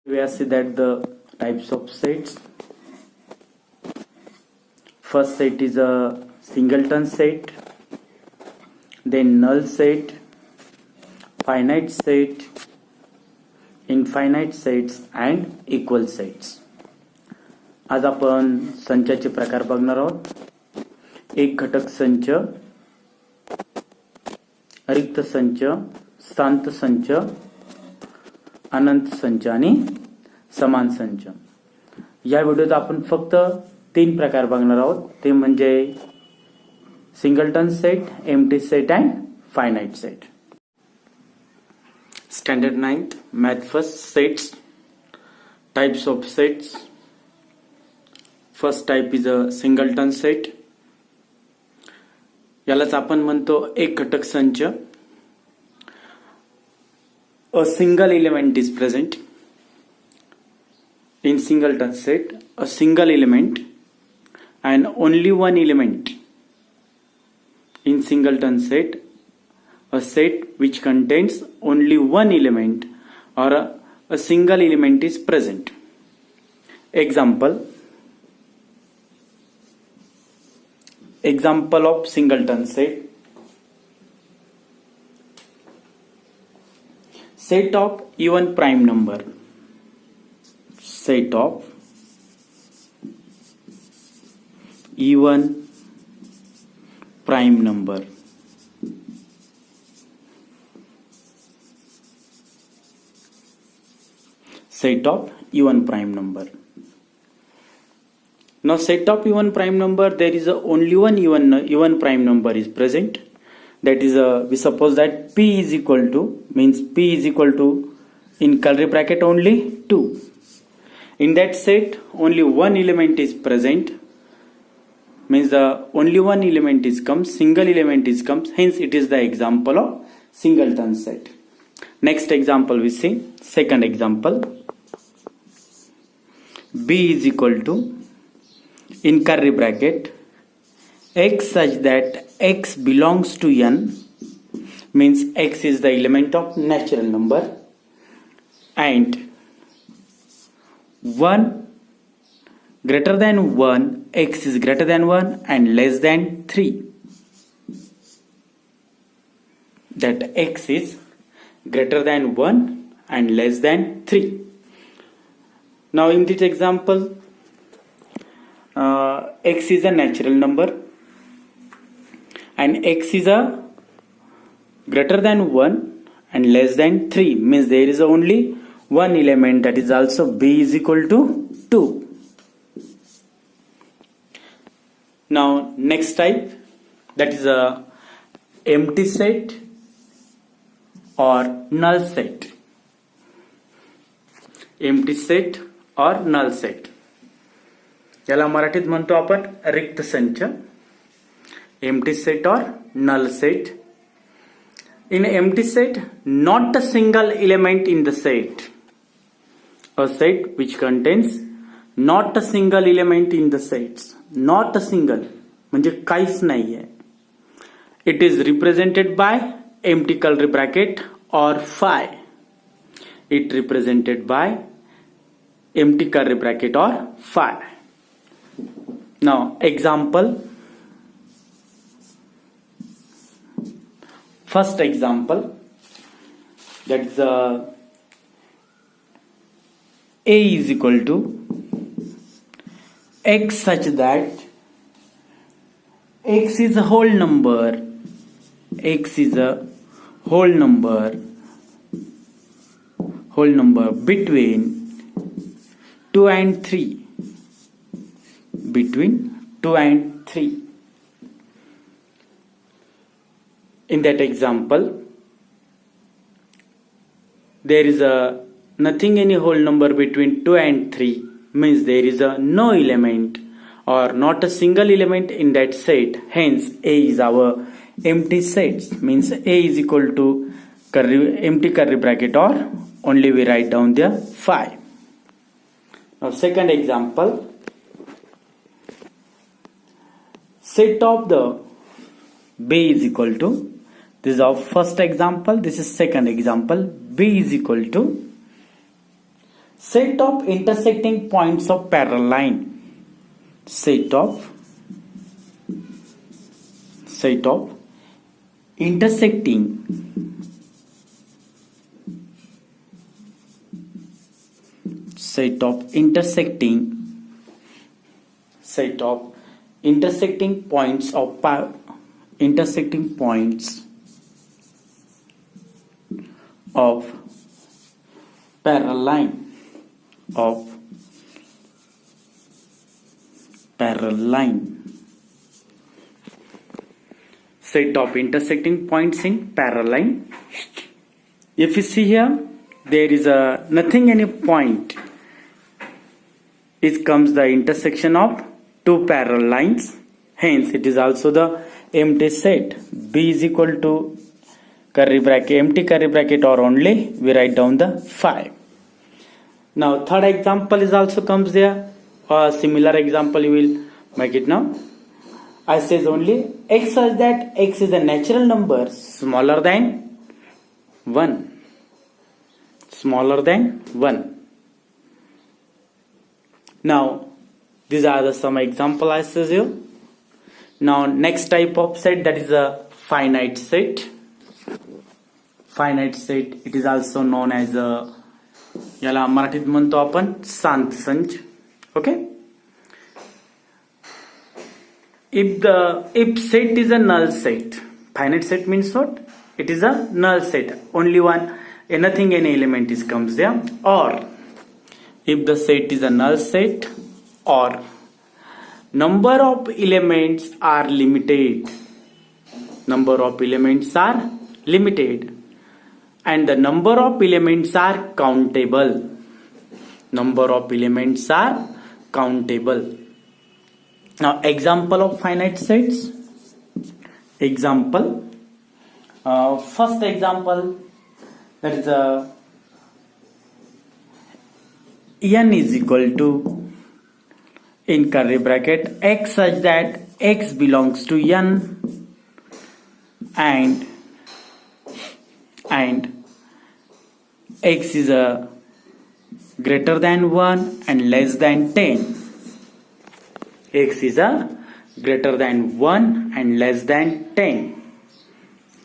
We have seen that the types of sets. First set is a singleton set, then null set, finite set, infinite sets and equal sets. आज आपण संचाचे प्रकार बघणार आहोत. एक घटक संच, रिक्त संच, शांत संच, अनंत संच आणि समान संच. या व्हिडिओत आपण फक्त 3 प्रकार बघणार आहोत. ते म्हणजे singleton set, empty set and finite set. Standard 9th math first sets. Types of sets. First type is a singleton set. यालाच आपण म्हणतो एक घटक संच. A single element is present. In singleton set, a single element and only one element. In singleton set, a set which contains only one element or a single element is present. Example of singleton set. Set of even prime number. Set of even prime number. Set of even prime number. Now set of even prime number, there is only one even prime number is present. That is we suppose that P is equal to, means P is equal to in curly bracket only 2. In that set only one element is present, means the only one element is comes, single element is comes, hence it is the example of singleton set. Next example we see. Second example, B is equal to in curly bracket x such that x belongs to n, means x is the element of natural number, and 1 greater than 1, x is greater than 1 and less than 3, that x is greater than 1 and less than 3. Now in this example, x is a natural number and x is a greater than 1 and less than 3, means there is only one element, that is also b is equal to 2. Now next type, that is a empty set or null set. Empty set or null set, याला मराठीत म्हणतो आपण रिक्त संच. Empty set or null set. In empty set, not a single element in the set. A set which contains not a single element in the sets. Not a single म्हणजे काहीच नाही आहे. It is represented by empty curly bracket or phi. It represented by empty curly bracket or phi. Now example. First example, that is a is equal to x such that x is a whole number. X is a whole number between 2 and 3. Between 2 and 3. In that example, there is nothing any whole number between 2 and 3, means there is no element or not a single element in that set, hence A is our empty set, means A is equal to empty curly bracket or only we write down the phi. Now second example, set of the B is equal to, this is our first example, this is second example, B is equal to Set of intersecting points of parallel line. Set of intersecting points of parallel line set of intersecting points in parallel line. If you see here, there is nothing any point. It comes the intersection of two parallel lines. Hence, it is also the empty set. B is equal to curly bracket, empty curly bracket, or only we write down the 5. Now, third example is also comes there. A similar example you will make it now. I says only x such that x is a natural number smaller than 1. Now, these are the some example I says you. Now, next type of set, that is a finite set. Finite set, it is also known as याला मराठीत म्हणतो आपण शांत संच. Okay. If set is a null set, finite set means what? It is a null set. Only one, nothing, any element is comes there. Or if the set is a null set, or number of elements are limited. And the number of elements are countable. Now, example of finite sets. First example, that is n is equal to, in curly bracket, x such that x belongs to n and x is a greater than 1 and less than 10. X is a greater than 1 and less than 10.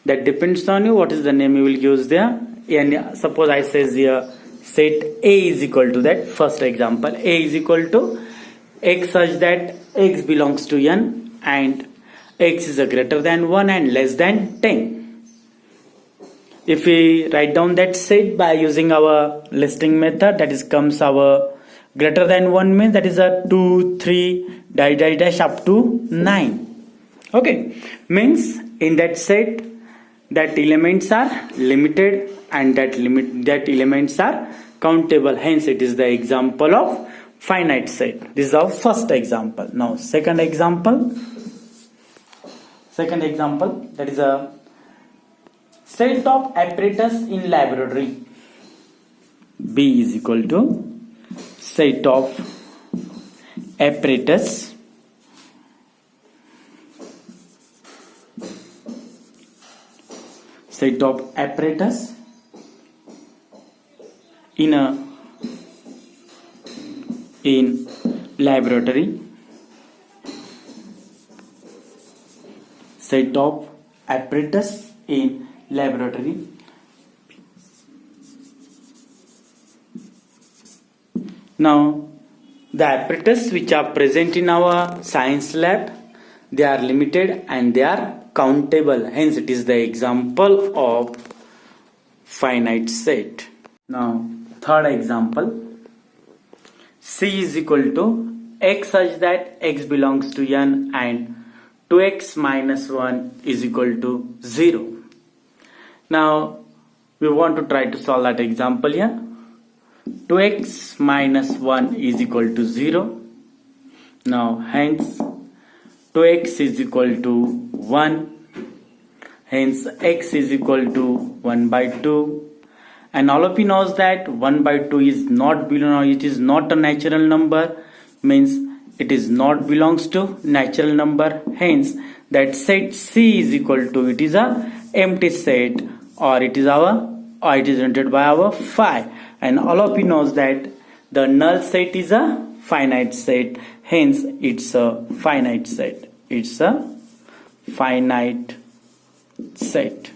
That depends on you what is the name you will use there. And suppose I says here set A is equal to that. First example, A is equal to x such that x belongs to n and x is a greater than 1 and less than 10. If we write down that set by using our listing method, that is comes our greater than 1 means that is a 2, 3, dash up to 9. Okay, means in that set that elements are limited and that elements are countable. Hence, it is the example of finite set. This is our first example. Now, second example, that is a set of apparatus in laboratory. B is equal to set of apparatus in laboratory. Set of apparatus in laboratory. Now, the apparatus which are present in our science lab, they are limited and they are countable. Hence, it is the example of finite set. Now, third example, C is equal to x such that x belongs to n and 2x minus 1 is equal to 0. Now, we want to try to solve that example here. 2x minus 1 is equal to 0. Now, hence, 2x is equal to 1. Hence, x is equal to 1 by 2. And all of you knows that 1 by 2 is not it is not a natural number. Means it is not belongs to natural number. Hence, that set C is equal to, it is a empty set, or it is denoted by our phi. And all of you knows that The null set is a finite set, hence it's a finite set. It's a finite set.